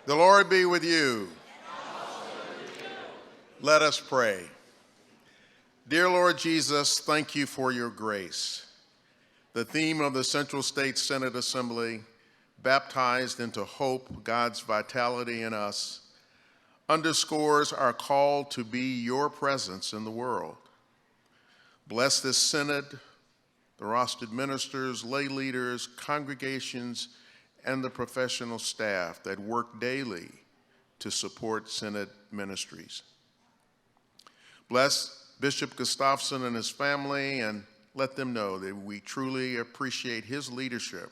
The Lord be with you. Let us pray. Dear Lord Jesus, thank you for your grace. The theme of the Central States Synod Assembly, baptized into hope, God's vitality in us, underscores our call to be your presence in the world. Bless this synod, the rostered ministers, lay leaders, congregations, and the professional staff that work daily to support synod ministries. Bless Bishop Gustafson and his family, and let them know that we truly appreciate his leadership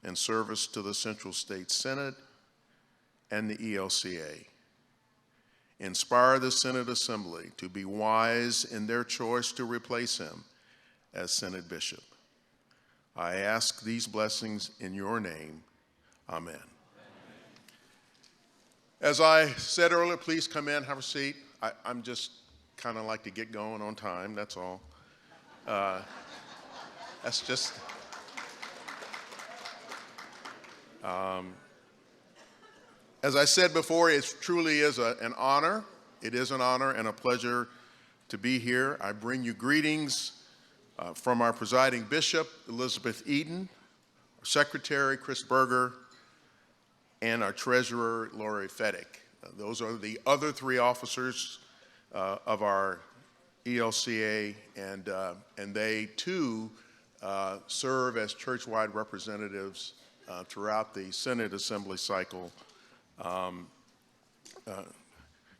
and service to the Central States Synod and the ELCA. Inspire the Synod Assembly to be wise in their choice to replace him as Synod Bishop. I ask these blessings in your name. Amen. As I said earlier, please come in, have a seat. I'm just kind of like to get going on time, that's all. That's just, as I said before, it truly is an honor. It is an honor and a pleasure to be here. I bring you greetings from our presiding bishop, Elizabeth Eden, our secretary, Chris Berger, and our treasurer, Lori Feddick. Those are the other three officers of our ELCA, and they too serve as churchwide representatives throughout the Synod Assembly cycle.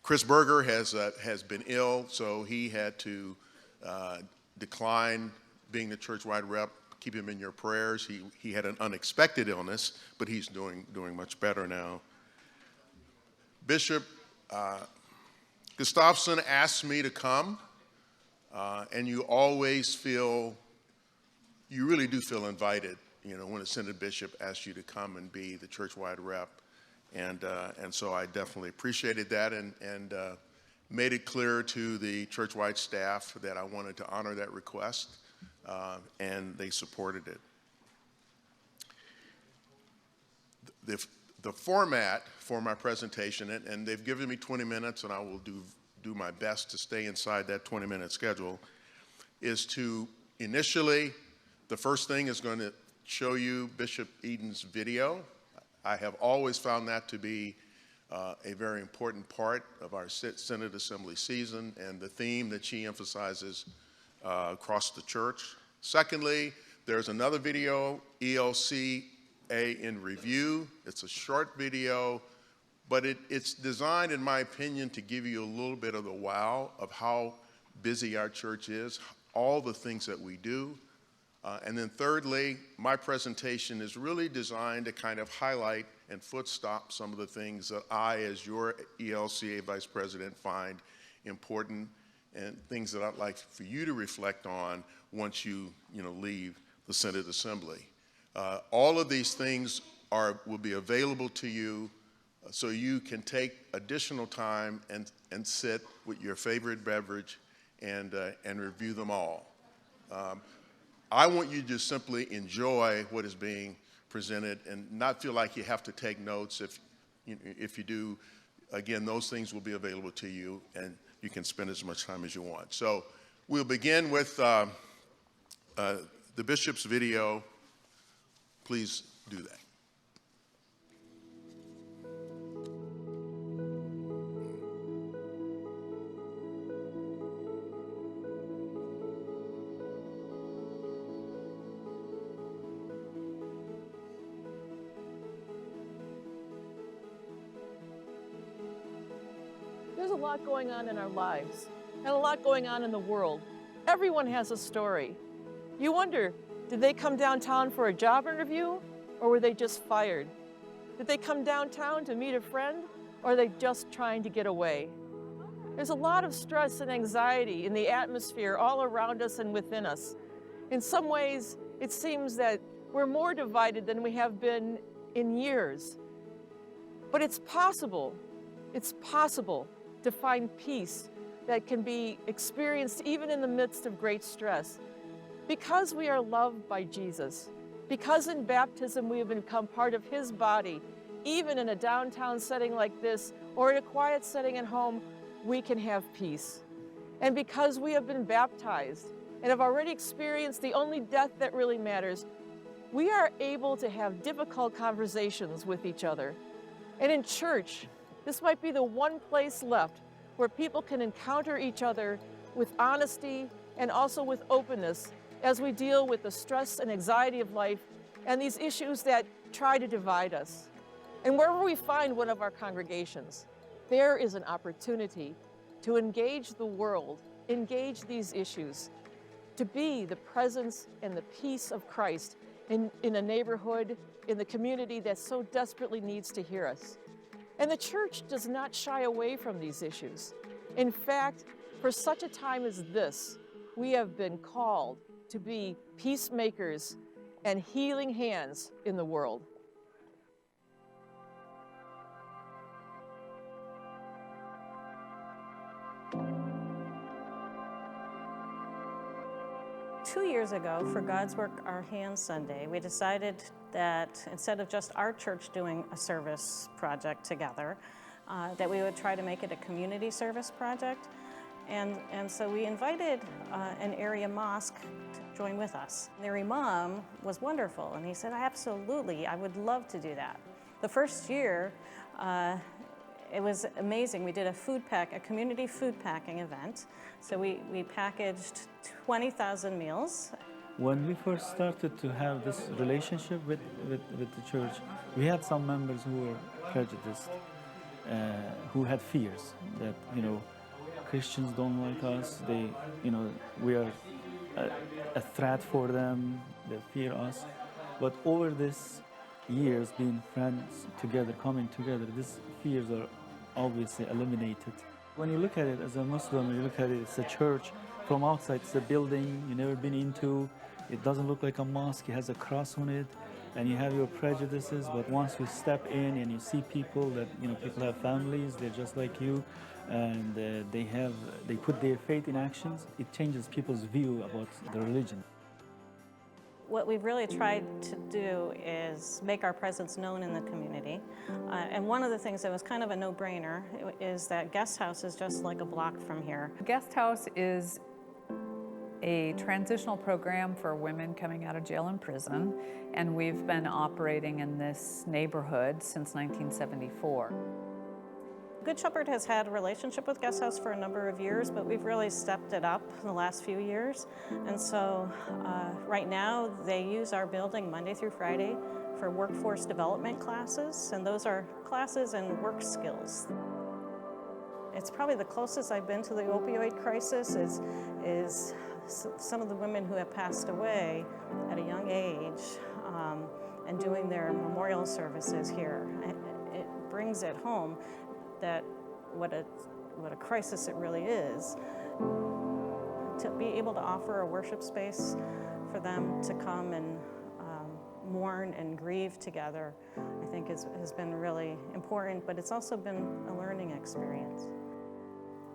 Chris Berger has been ill, so he had to decline being the churchwide rep. Keep him in your prayers. He had an unexpected illness, but he's doing much better now. Bishop Gustafson asked me to come, and you really do feel invited, when a synod bishop asks you to come and be the churchwide rep. And so I definitely appreciated that and made it clear to the churchwide staff that I wanted to honor that request, and they supported it. The format for my presentation, and they've given me 20 minutes, and I will do my best to stay inside that 20-minute schedule, is to initially, the first thing is going to show you Bishop Eden's video. I have always found that to be a very important part of our Synod Assembly season and the theme that she emphasizes across the church. Secondly, there's another video, ELCA in Review. It's a short video, but it's designed, in my opinion, to give you a little bit of the wow of how busy our church is, all the things that we do. And then thirdly, my presentation is really designed to kind of highlight and footstop some of the things that I, as your ELCA Vice President, find important and things that I'd like for you to reflect on once you leave the Synod Assembly. All of these things will be available to you so you can take additional time and sit with your favorite beverage and review them all. I want you to just simply enjoy what is being presented and not feel like you have to take notes. If you do, again, those things will be available to you and you can spend as much time as you want. So we'll begin with the bishop's video. Please do that. There's a lot going on in our lives and a lot going on in the world. Everyone has a story. You wonder, did they come downtown for a job interview or were they just fired? Did they come downtown to meet a friend or are they just trying to get away? There's a lot of stress and anxiety in the atmosphere all around us and within us. In some ways, it seems that we're more divided than we have been in years. But it's possible to find peace that can be experienced even in the midst of great stress. Because we are loved by Jesus, because in baptism we have become part of his body, even in a downtown setting like this, or in a quiet setting at home, we can have peace. And because we have been baptized and have already experienced the only death that really matters, we are able to have difficult conversations with each other. And in church, this might be the one place left where people can encounter each other with honesty and also with openness as we deal with the stress and anxiety of life and these issues that try to divide us. And wherever we find one of our congregations, there is an opportunity to engage the world, engage these issues, to be the presence and the peace of Christ in a neighborhood, in the community that so desperately needs to hear us. And the church does not shy away from these issues. In fact, for such a time as this, we have been called to be peacemakers and healing hands in the world. Two years ago, for God's Work Our Hands Sunday, we decided that instead of just our church doing a service project together, that we would try to make it a community service project. And so we invited an area mosque to join with us. Their imam was wonderful, and he said, absolutely, I would love to do that. The first year, it was amazing. We did a community food packing event. So we packaged 20,000 meals. When we first started to have this relationship with the church, we had some members who were prejudiced, who had fears that, Christians don't like us, we are a threat for them, they fear us. But over this years being friends together, coming together, these fears are obviously eliminated. When you look at it as a Muslim, you look at it, it's a church. From outside, it's a building you've never been into. It doesn't look like a mosque, it has a cross on it, and you have your prejudices, but once you step in and you see people that, people have families, they're just like you, and they put their faith in actions, it changes people's view about the religion. What we've really tried to do is make our presence known in the community. And one of the things that was kind of a no-brainer is that Guest House is just like a block from here. Guest House is a transitional program for women coming out of jail and prison, and we've been operating in this neighborhood since 1974. Good Shepherd has had a relationship with Guest House for a number of years, but we've really stepped it up in the last few years. And so right now they use our building Monday through Friday for workforce development classes, and those are classes in work skills. It's probably the closest I've been to the opioid crisis is some of the women who have passed away at a young age and doing their memorial services here. It brings it home that what a crisis it really is. To be able to offer a worship space for them to come and mourn and grieve together, I think has been really important, but it's also been a learning experience.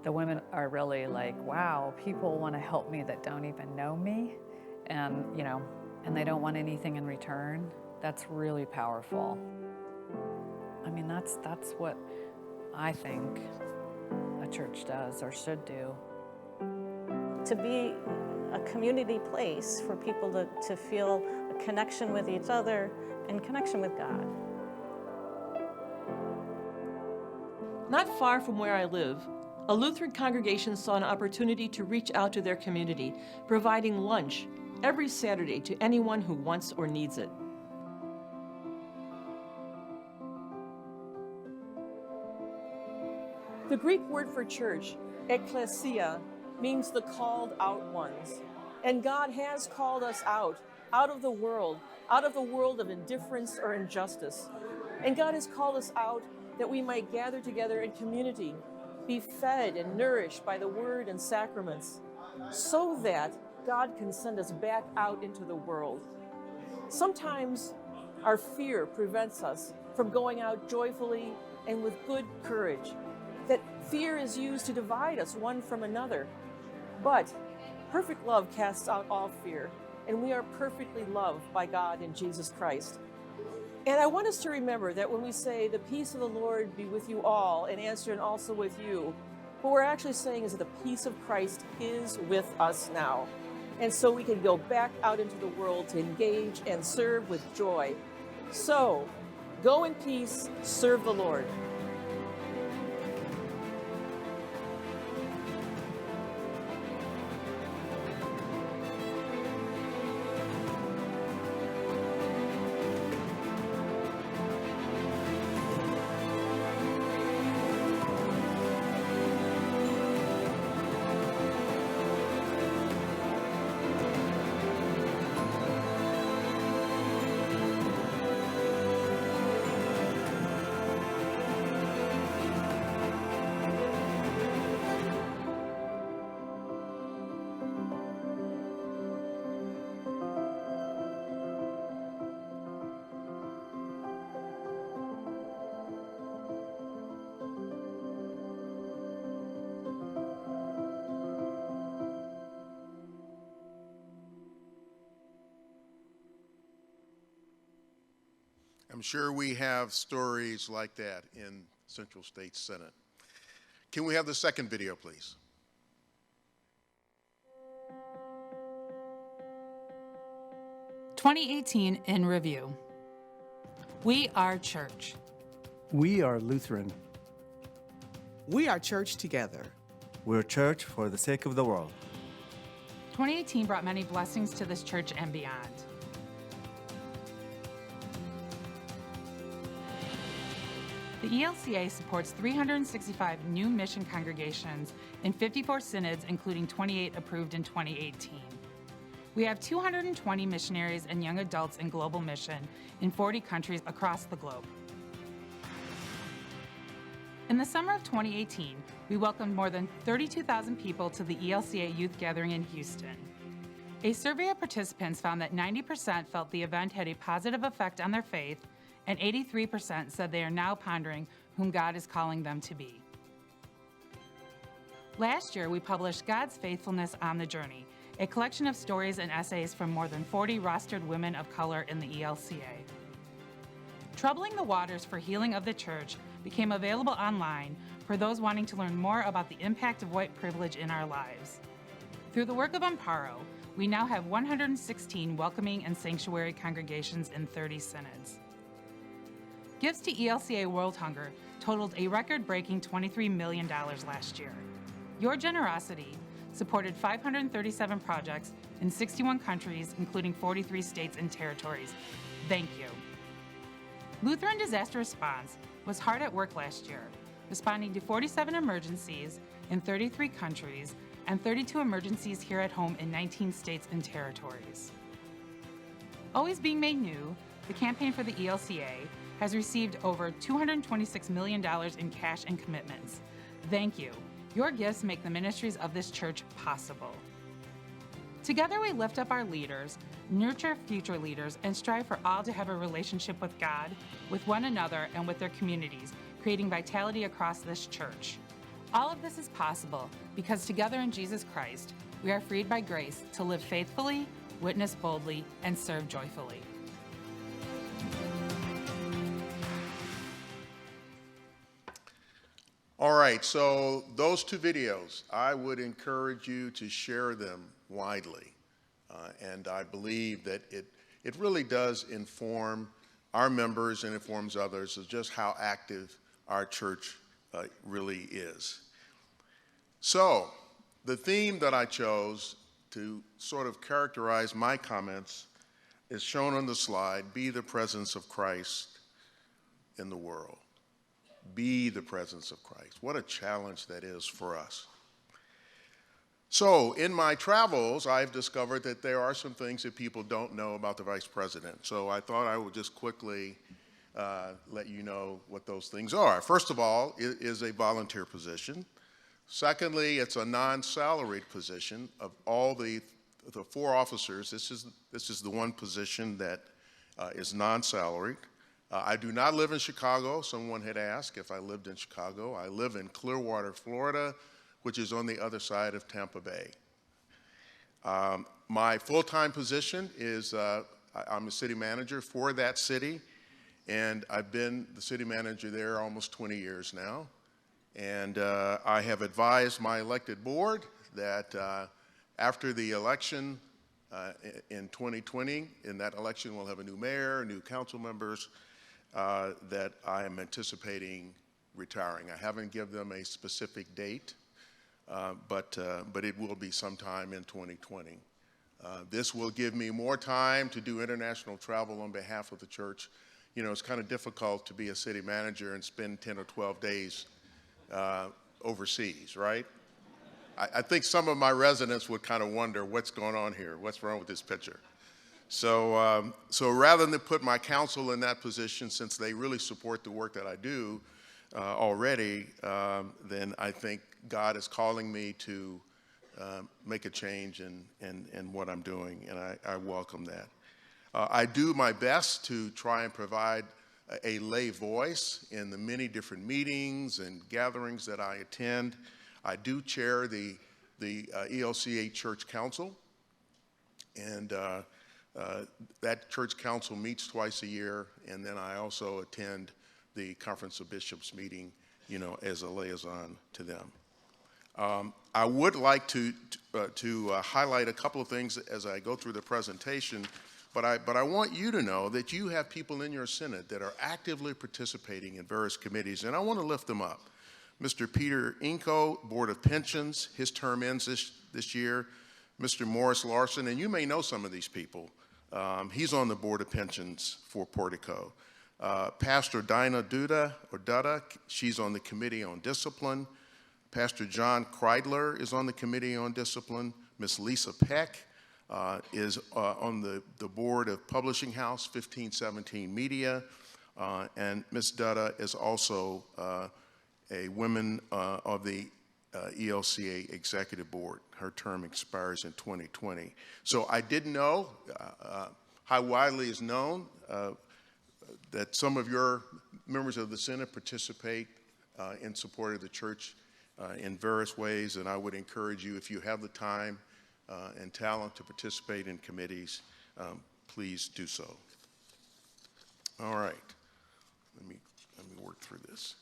The women are really like, wow, people want to help me that don't even know me, and and they don't want anything in return. That's really powerful. I mean, that's what I think a church does or should do. To be a community place for people to feel a connection with each other and connection with God. Not far from where I live, a Lutheran congregation saw an opportunity to reach out to their community, providing lunch every Saturday to anyone who wants or needs it. The Greek word for church, ekklesia, means the called out ones. And God has called us out of the world of indifference or injustice. And God has called us out that we might gather together in community, be fed and nourished by the word and sacraments, so that God can send us back out into the world. Sometimes our fear prevents us from going out joyfully and with good courage. That fear is used to divide us one from another. But perfect love casts out all fear, and we are perfectly loved by God in Jesus Christ. And I want us to remember that when we say, the peace of the Lord be with you all, and answer and also with you, what we're actually saying is that the peace of Christ is with us now. And so we can go back out into the world to engage and serve with joy. So, go in peace, serve the Lord. I'm sure we have stories like that in Central States Senate. Can we have the second video, please? "2018 in review. We are church. We are Lutheran. We are church together. We're church for the sake of the world. 2018 brought many blessings to this church and beyond. The ELCA supports 365 new mission congregations in 54 synods, including 28 approved in 2018. We have 220 missionaries and young adults in global mission in 40 countries across the globe. In the summer of 2018, we welcomed more than 32,000 people to the ELCA Youth Gathering in Houston. A survey of participants found that 90% felt the event had a positive effect on their faith, and 83% said they are now pondering whom God is calling them to be. Last year, we published God's Faithfulness on the Journey, a collection of stories and essays from more than 40 rostered women of color in the ELCA. Troubling the Waters for Healing of the Church became available online for those wanting to learn more about the impact of white privilege in our lives. Through the work of Amparo, we now have 116 welcoming and sanctuary congregations in 30 synods. Gifts to ELCA World Hunger totaled a record-breaking $23 million last year. Your generosity supported 537 projects in 61 countries, including 43 states and territories. Thank you. Lutheran Disaster Response was hard at work last year, responding to 47 emergencies in 33 countries and 32 emergencies here at home in 19 states and territories. Always being made new, the campaign for the ELCA has received over $226 million in cash and commitments. Thank you. Your gifts make the ministries of this church possible. Together we lift up our leaders, nurture future leaders, and strive for all to have a relationship with God, with one another, and with their communities, creating vitality across this church. All of this is possible because together in Jesus Christ, we are freed by grace to live faithfully, witness boldly, and serve joyfully. All right, so those two videos, I would encourage you to share them widely. And I believe that it really does inform our members and informs others of just how active our church really is. So the theme that I chose to sort of characterize my comments is shown on the slide: be the presence of Christ in the world. Be the presence of Christ. What a challenge that is for us. So in my travels, I've discovered that there are some things that people don't know about the vice president. So I thought I would just quickly let you know what those things are. First of all, it is a volunteer position. Secondly, it's a non-salaried position. Of all the 4 officers, this is the one position that is non-salaried. I do not live in Chicago. Someone had asked if I lived in Chicago. I live in Clearwater, Florida, which is on the other side of Tampa Bay. My full-time position is I'm a city manager for that city, And I've been the city manager there almost 20 years now. And I have advised my elected board that after the election in 2020, in that election we'll have a new mayor, new council members, that I am anticipating retiring. I haven't given them a specific date, but it will be sometime in 2020. This will give me more time to do international travel on behalf of the church. You know, it's kind of difficult to be a city manager and spend 10 or 12 days overseas, right? I think some of my residents would kind of wonder what's going on here, what's wrong with this picture. So rather than put my council in that position, since they really support the work that I do already, then I think God is calling me to make a change in what I'm doing, and I welcome that. I do my best to try and provide a lay voice in the many different meetings and gatherings that I attend. I do chair the ELCA Church Council, and that church council meets twice a year, and then I also attend the Conference of Bishops meeting, you know, as a liaison to them. I would like to highlight a couple of things as I go through the presentation, but I want you to know that you have people in your Senate that are actively participating in various committees, and I want to lift them up. Mr. Peter Inco, Board of Pensions, his term ends this year. Mr. Morris Larson, and you may know some of these people. He's on the Board of Pensions for Portico. Pastor Dinah Dutta, she's on the Committee on Discipline. Pastor John Kreidler is on the Committee on Discipline. Miss Lisa Peck is on the Board of Publishing House, 1517 Media. And Miss Dutta is also a woman of the ELCA Executive Board. Her term expires in 2020. So I didn't know how widely is known that some of your members of the Senate participate in support of the church in various ways, and I would encourage you, if you have the time and talent to participate in committees, please do so. All right, let me work through this.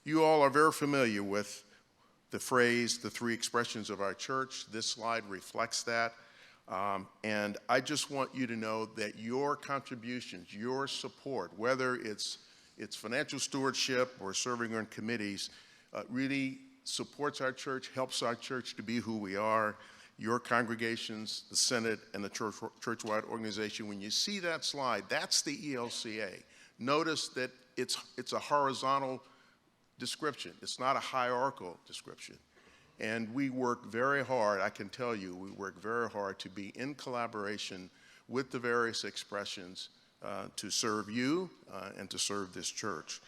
You all are very familiar with the phrase, the three expressions of our church. This slide reflects that. And I just want you to know that your contributions, your support, whether it's financial stewardship or serving on committees, really supports our church, helps our church to be who we are. Your congregations, the Senate, and the Churchwide organization, when you see that slide, that's the ELCA. Notice that it's a horizontal description. It's not a hierarchical description. And we work very hard, I can tell you, we work very hard to be in collaboration with the various expressions to serve you and to serve this church.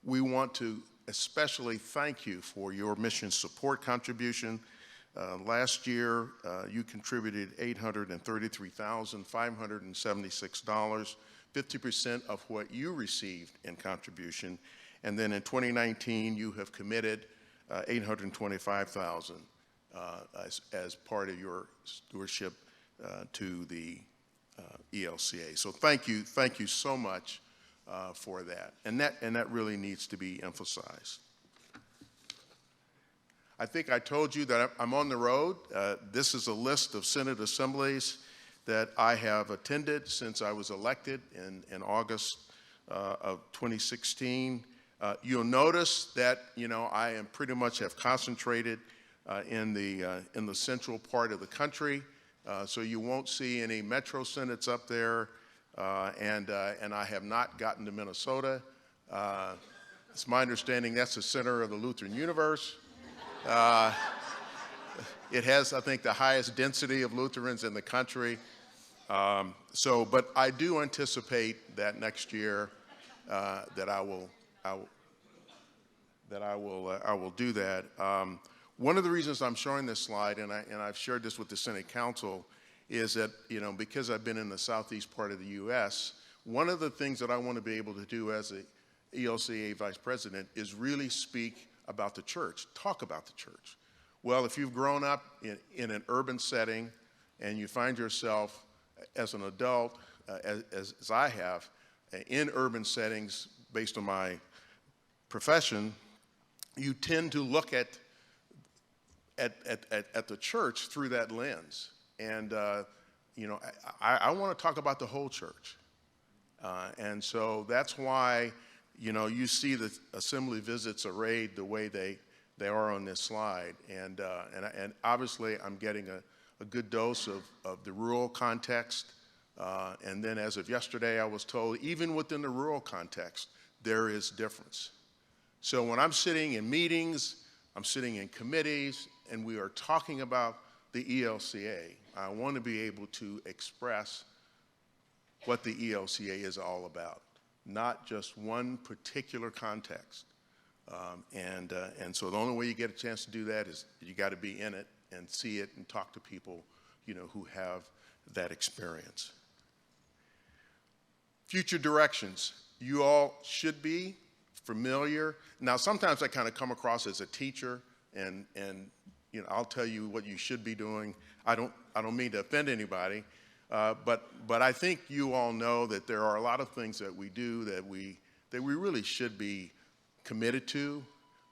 We want to especially thank you for your mission support contribution. Last year, you contributed $833,576, 50% of what you received in contribution. And then in 2019, you have committed $825,000 as part of your stewardship to the ELCA. So thank you so much for that. And that really needs to be emphasized. I think I told you that I'm on the road. This is a list of Senate assemblies that I have attended since I was elected in August of 2016. You'll notice that, you know, I am pretty much have concentrated in the central part of the country, so you won't see any metro senates up there, and I have not gotten to Minnesota. It's my understanding that's the center of the Lutheran universe. It has, I think, the highest density of Lutherans in the country. But I do anticipate that next year that I will do that. One of the reasons I'm showing this slide, and I've shared this with the Senate Council, is that, you know, because I've been in the southeast part of the U.S., one of the things that I want to be able to do as a ELCA Vice President is really speak about the church, talk about the church. Well, if you've grown up in an urban setting and you find yourself as an adult as I have, in urban settings, based on my profession, you tend to look at the church through that lens. And, you know, I want to talk about the whole church. And so that's why, you know, you see the assembly visits arrayed the way they are on this slide. And obviously I'm getting a good dose of the rural context. And then as of yesterday, I was told even within the rural context, there is difference. So when I'm sitting in meetings, I'm sitting in committees, and we are talking about the ELCA, I want to be able to express what the ELCA is all about, not just one particular context. And so the only way you get a chance to do that is you got to be in it and see it and talk to people, you know, who have that experience. Future directions. You all should be familiar. Now, sometimes I kind of come across as a teacher, and you know, I'll tell you what you should be doing. I don't mean to offend anybody, but I think you all know that there are a lot of things that we do that we really should be committed to.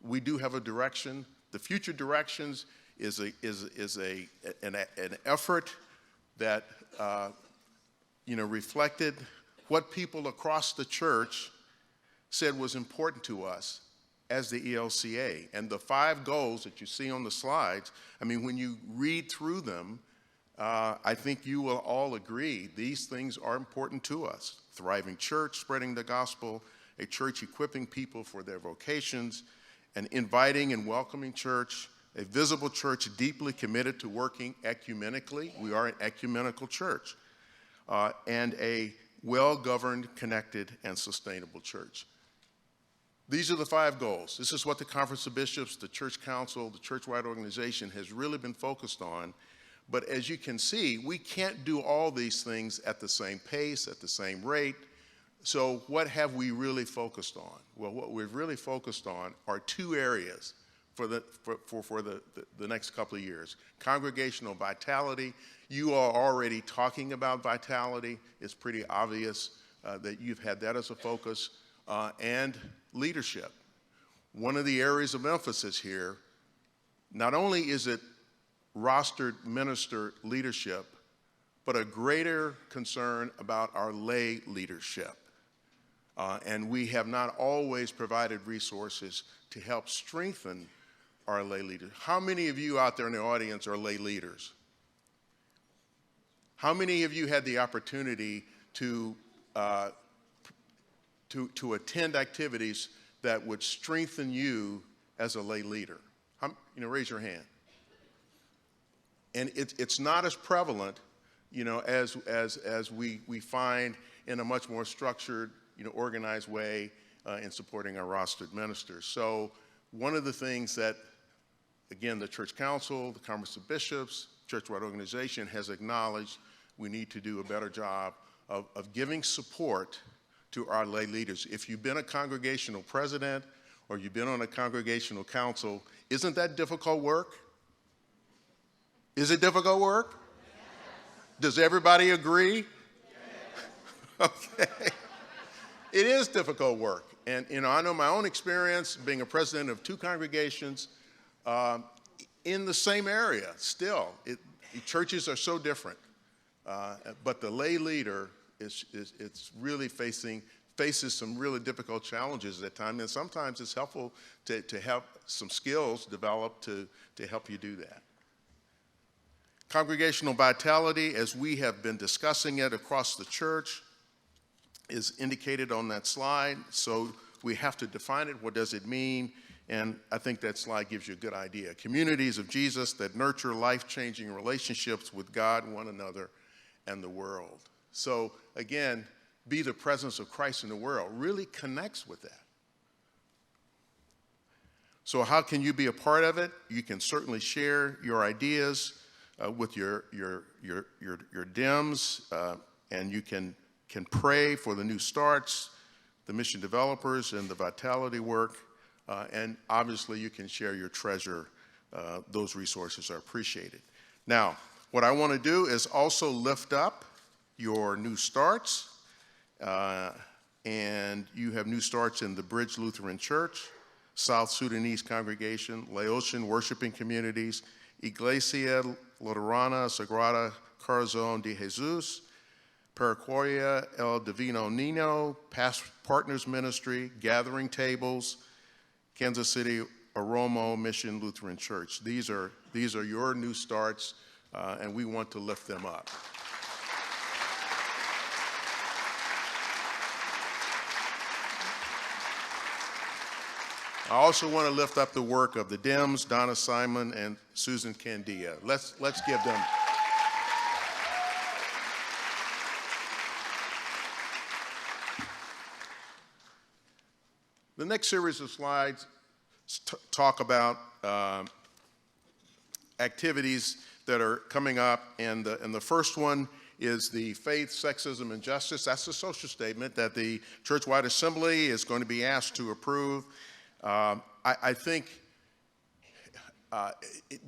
We do have a direction. The future directions is an effort that you know, reflected what people across the church said was important to us as the ELCA. And the 5 goals that you see on the slides, I mean, when you read through them, I think you will all agree these things are important to us. Thriving church, spreading the gospel, a church equipping people for their vocations, an inviting and welcoming church, a visible church deeply committed to working ecumenically. We are an ecumenical church. And a well-governed, connected, and sustainable church. These are the 5 goals. This is what the Conference of Bishops, the Church Council, the Churchwide organization has really been focused on. But as you can see, we can't do all these things at the same pace, at the same rate. So what have we really focused on? Well, what we've really focused on are 2 areas for the next couple of years. Congregational vitality. You are already talking about vitality. It's pretty obvious that you've had that as a focus. And leadership. One of the areas of emphasis here, not only is it rostered minister leadership, but a greater concern about our lay leadership. And we have not always provided resources to help strengthen our lay leaders. How many of you out there in the audience are lay leaders? How many of you had the opportunity to attend activities that would strengthen you as a lay leader? You know, raise your hand. And it's not as prevalent, you know, as we find in a much more structured, you know, organized way in supporting our rostered ministers. So one of the things that, again, the Church Council, the Conference of Bishops, Churchwide organization has acknowledged we need to do a better job of giving support to our lay leaders. If you've been a congregational president or you've been on a congregational council, isn't that difficult work? Is it difficult work? Yes. Does everybody agree? Yes. Okay. It is difficult work. And, you know, I know my own experience being a president of 2 congregations in the same area still. Churches are so different. But the lay leader it's really faces some really difficult challenges at times, and sometimes it's helpful to have some skills developed to help you do that. Congregational vitality, as we have been discussing it across the church, is indicated on that slide. So we have to define it. What does it mean? And I think that slide gives you a good idea. Communities of Jesus that nurture life-changing relationships with God, one another, and the world. So again, be the presence of Christ in the world really connects with that. So how can you be a part of it? You can certainly share your ideas with your DIMs, and you can pray for the new starts, the mission developers, and the vitality work. And obviously, you can share your treasure. Those resources are appreciated. Now, what I want to do is also lift up, your new starts, and you have new starts in the Bridge Lutheran Church, South Sudanese Congregation, Laotian Worshiping Communities, Iglesia Luterana Sagrada Corazón de Jesus, Paracoria El Divino Niño, Past Partners Ministry, Gathering Tables, Kansas City Aromo Mission Lutheran Church. These are your new starts, and we want to lift them up. I also want to lift up the work of the Dems, Donna Simon and Susan Candia. Let's give them. The next series of slides talk about activities that are coming up, and the first one is the Faith, Sexism, and Justice. That's the social statement that the Churchwide Assembly is going to be asked to approve. I think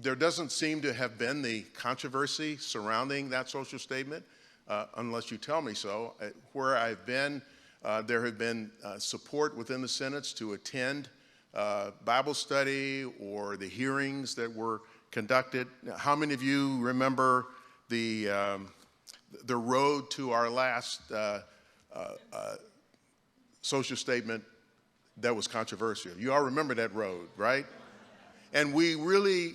there doesn't seem to have been the controversy surrounding that social statement, unless you tell me so. Where I've been, there have been support within the synods to attend Bible study or the hearings that were conducted. Now, how many of you remember the road to our last social statement that was controversial? You all remember that road, right? And we really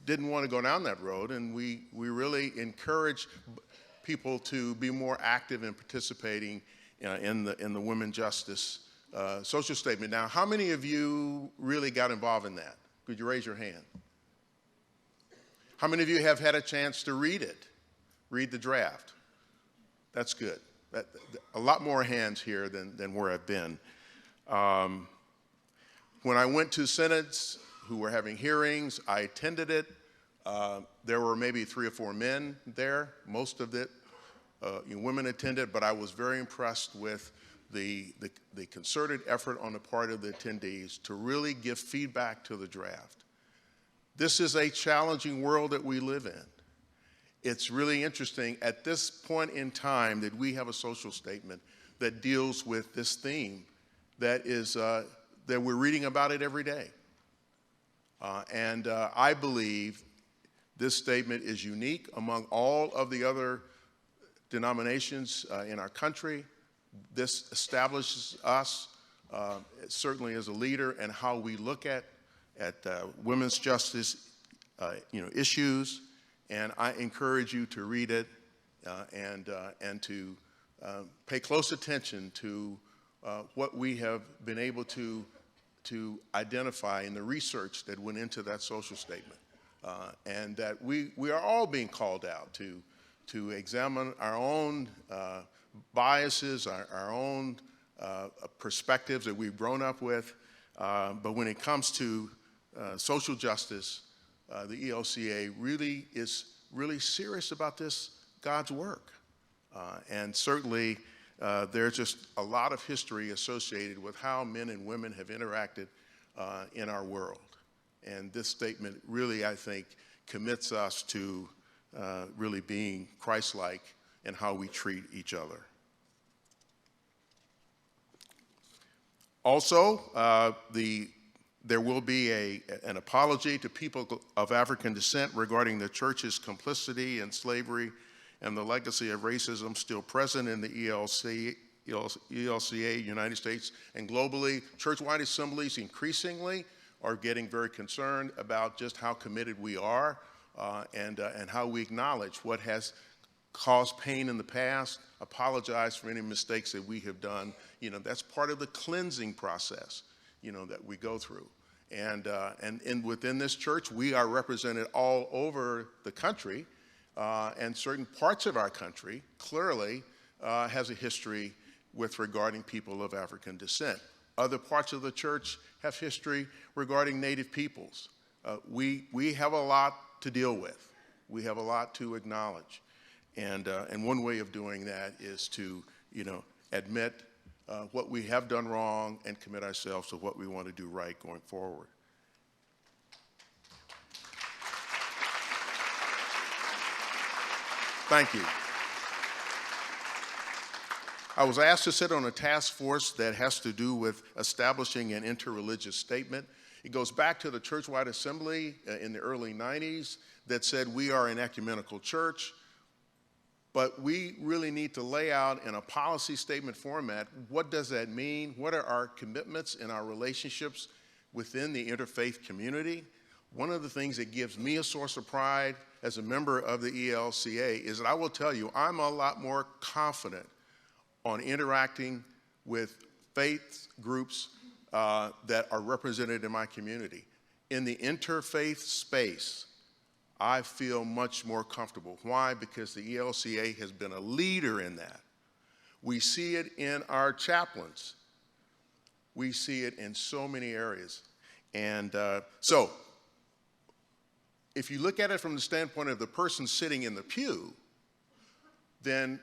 didn't want to go down that road, and we really encouraged people to be more active in participating in the women justice social statement. Now, how many of you really got involved in that? Could you raise your hand? How many of you have had a chance to read it? Read the draft? That's good. A lot more hands here than where I've been. When I went to synods who were having hearings, I attended it. There were maybe 3 or 4 men there. Most of it, women attended, but I was very impressed with the concerted effort on the part of the attendees to really give feedback to the draft. This is a challenging world that we live in. It's really interesting at this point in time that we have a social statement that deals with this theme that we're reading about it every day. And I believe this statement is unique among all of the other denominations in our country. This establishes us certainly as a leader and how we look at women's justice issues. And I encourage you to read it and to pay close attention to what we have been able to identify in the research that went into that social statement. And that we are all being called out to examine our own biases, our own perspectives that we've grown up with. But when it comes to social justice, the ELCA really is really serious about this God's work. And certainly there's just a lot of history associated with how men and women have interacted in our world. And this statement really, I think, commits us to really being Christ-like in how we treat each other. Also, there will be an apology to people of African descent regarding the church's complicity in slavery and the legacy of racism still present in the ELCA, United States, and globally. Churchwide assemblies increasingly are getting very concerned about just how committed we are and how we acknowledge what has caused pain in the past, apologize for any mistakes that we have done. That's part of the cleansing process, that we go through. And within this church, we are represented all over the country, and certain parts of our country clearly has a history with regarding people of African descent. Other parts of the church have history regarding Native peoples. We have a lot to deal with. We have a lot to acknowledge. And one way of doing that is to, admit what we have done wrong and commit ourselves to what we want to do right going forward. Thank you. I was asked to sit on a task force that has to do with establishing an interreligious statement. It goes back to the Churchwide Assembly in the early 90s that said we are an ecumenical church, but we really need to lay out in a policy statement format, what does that mean? What are our commitments in our relationships within the interfaith community? One of the things that gives me a source of pride as a member of the ELCA is that I will tell you, I'm a lot more confident on interacting with faith groups that are represented in my community. In the interfaith space, I feel much more comfortable. Why? Because the ELCA has been a leader in that. We see it in our chaplains. We see it in so many areas. And so, if you look at it from the standpoint of the person sitting in the pew, then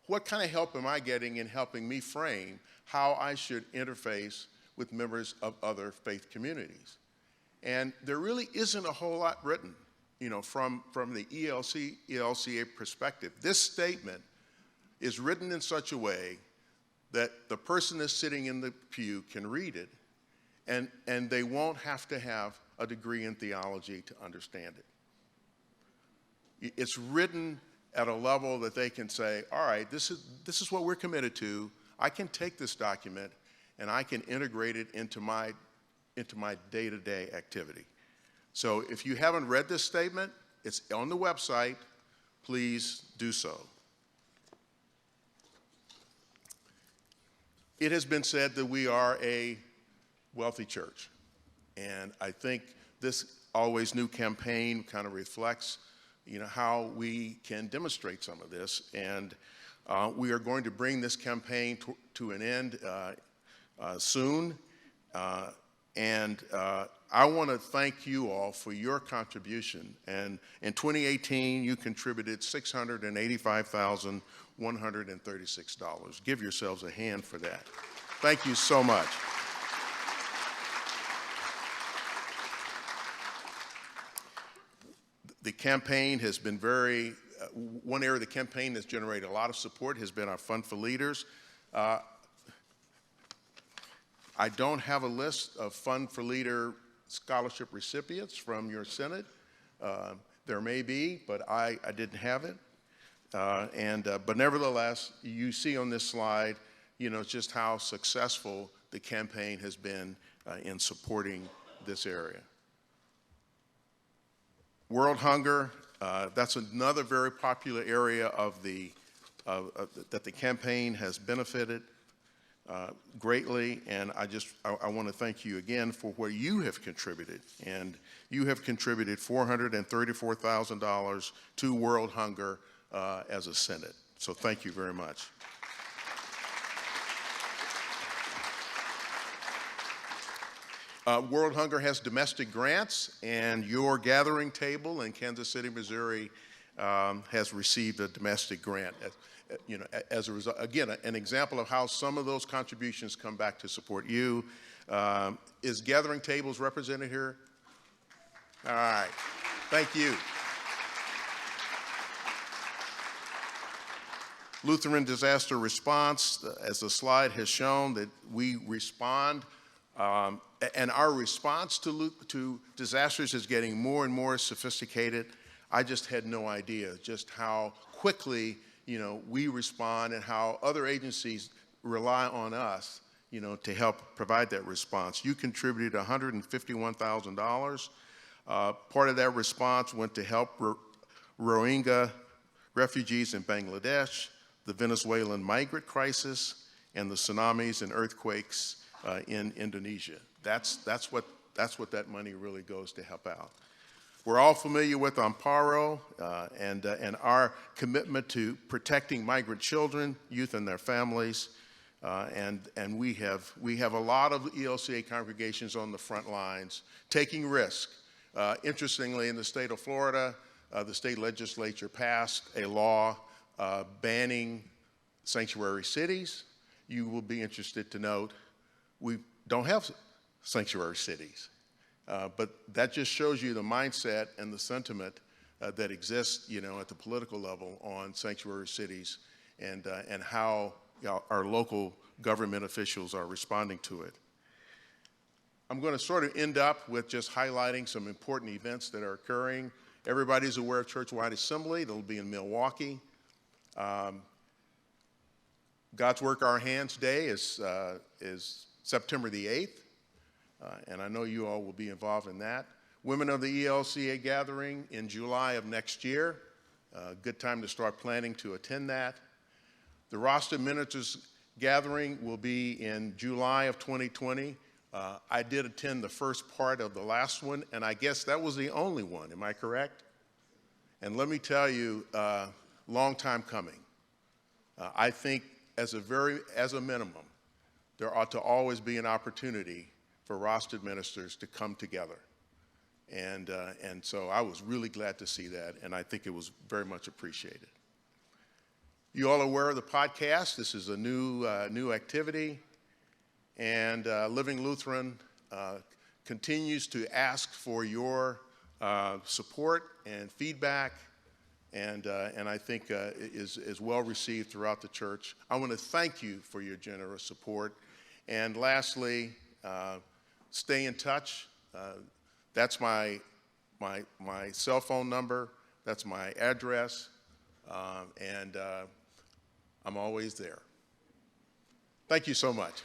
what kind of help am I getting in helping me frame how I should interface with members of other faith communities? And there really isn't a whole lot written, from the ELCA perspective. This statement is written in such a way that the person that's sitting in the pew can read it, and they won't have to have a degree in theology to understand it. It's written at a level that they can say, all right, this is what we're committed to. I can take this document and I can integrate it into my day-to-day activity. So if you haven't read this statement, it's on the website. Please do so. It has been said that we are a wealthy church. And I think this Always New campaign kind of reflects, how we can demonstrate some of this. And we are going to bring this campaign to an end soon. And I want to thank you all for your contribution. And in 2018, you contributed $685,136. Give yourselves a hand for that. Thank you so much. The campaign has been one area of the campaign that's generated a lot of support has been our Fund for Leaders. I don't have a list of Fund for Leader scholarship recipients from your Senate. There may be, but I didn't have it. But nevertheless, you see on this slide, just how successful the campaign has been in supporting this area. World hunger, that's another very popular area that the campaign has benefited greatly, and I want to thank you again for what you have contributed. And you have contributed $434,000 to World Hunger as a Senate. So thank you very much. World Hunger has domestic grants, and your gathering table in Kansas City, Missouri has received a domestic grant. As a result, again, an example of how some of those contributions come back to support you. Is Gathering Tables represented here? All right, thank you. Lutheran Disaster Response, as the slide has shown, that we respond, and our response to disasters is getting more and more sophisticated. I just had no idea just how quickly we respond and how other agencies rely on us, to help provide that response. You contributed $151,000. Part of that response went to help Rohingya refugees in Bangladesh, the Venezuelan migrant crisis, and the tsunamis and earthquakes in Indonesia. That's what that money really goes to help out. We're all familiar with Amparo and our commitment to protecting migrant children, youth, and their families. And we have a lot of ELCA congregations on the front lines taking risk. Interestingly, in the state of Florida, the state legislature passed a law banning sanctuary cities. You will be interested to note we don't have sanctuary cities. But that just shows you the mindset and the sentiment that exists, at the political level on sanctuary cities and how our local government officials are responding to it. I'm going to sort of end up with just highlighting some important events that are occurring. Everybody's aware of Churchwide Assembly. It'll be in Milwaukee. God's Work Our Hands Day is September the 8th, and I know you all will be involved in that. Women of the ELCA gathering in July of next year. Good time to start planning to attend that. The roster ministers gathering will be in July of 2020. I did attend the first part of the last one, and I guess that was the only one. Am I correct? And let me tell you, long time coming. I think as a minimum, there ought to always be an opportunity for rostered ministers to come together. And so I was really glad to see that, and I think it was very much appreciated. You all are aware of the podcast. This is a new activity, and Living Lutheran continues to ask for your support and feedback, and I think is well received throughout the church. I want to thank you for your generous support. And lastly, stay in touch. That's my cell phone number. That's my address, and I'm always there. Thank you so much.